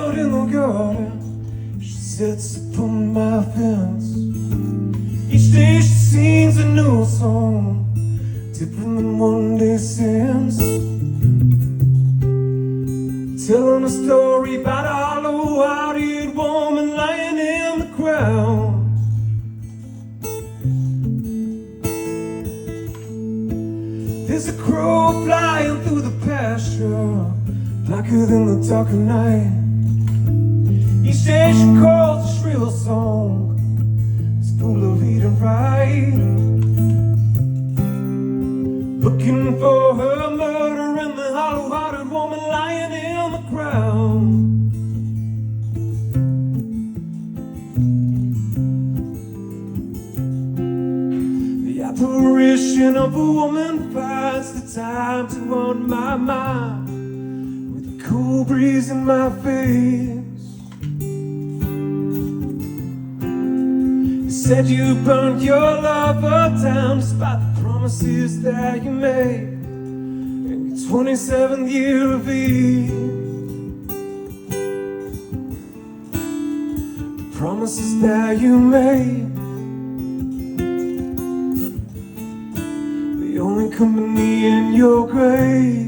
out in the garden, she sits upon my fence. Each day she sings a new song, different than one day since. Telling a story about a hollow-hearted woman lying in the ground. There's a crow flying through the pasture, blacker than the dark of night. Each day she calls a shrill song, it's full of heat and pride. Looking for her murder and the hollow-hearted woman lying in the ground. The apparition of a woman finds the time to haunt my mind, with a cool breeze in my face. You said you burned your lover down despite the promises that you made in your 27th year of age. The promises that you made, the only company in your grave.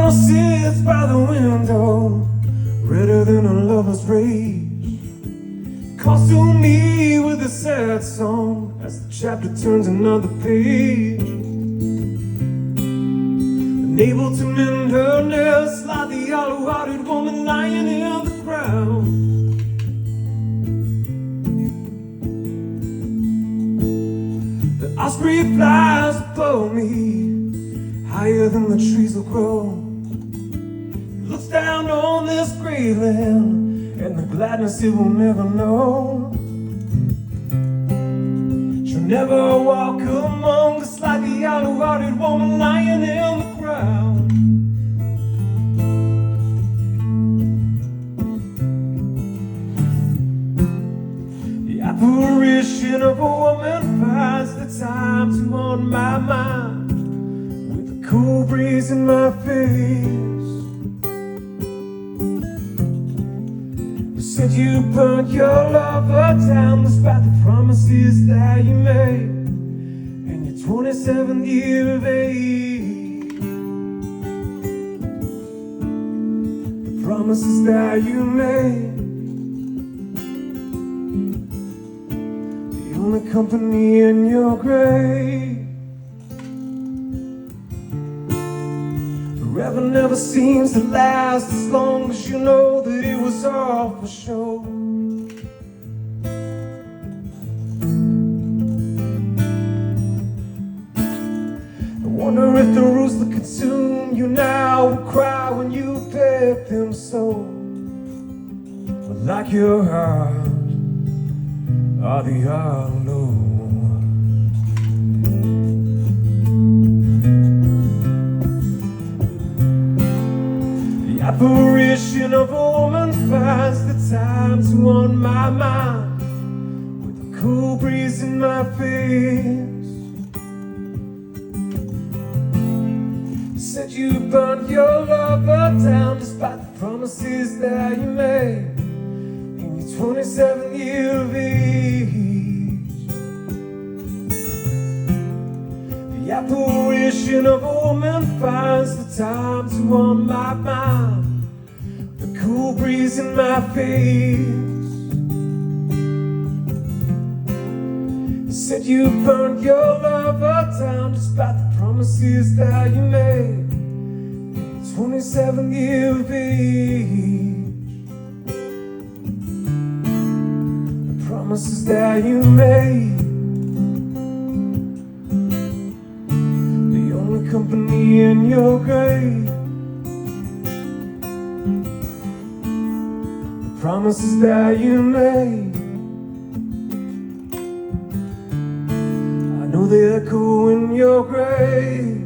Sits by the window, redder than a lover's rage, calls to me with a sad song as the chapter turns another page. Unable to mend her nest like the hollow-hearted woman lying in the ground. The osprey flies above me, higher than the trees will grow. Looks down on this great land and the gladness it will never know. She'll never walk among us like the hollow-hearted woman lying in the ground. The apparition of a woman finds the time to haunt my mind, with a cool breeze in my face. Said you burned your lover down despite the promises that you made in your 27th year of age. The promises that you made, the only company in your grave. Forever never seems to last as long as you know that it was all for show. I wonder if the roots that consume you now will cry when you beg them so. But like your heart are the hollow. Apparition of a woman finds the time to haunt my mind, with a cool breeze in my face. Said you burned your lover down despite the promises that you made in your 27th year of age. The apparition of a woman finds the time to haunt my mind, the cool breeze in my face. Said you burned your lover down despite the promises that you made in your 27th year of age. The promises that you made, company in your grave. The promises that you made, I know they echo in your grave.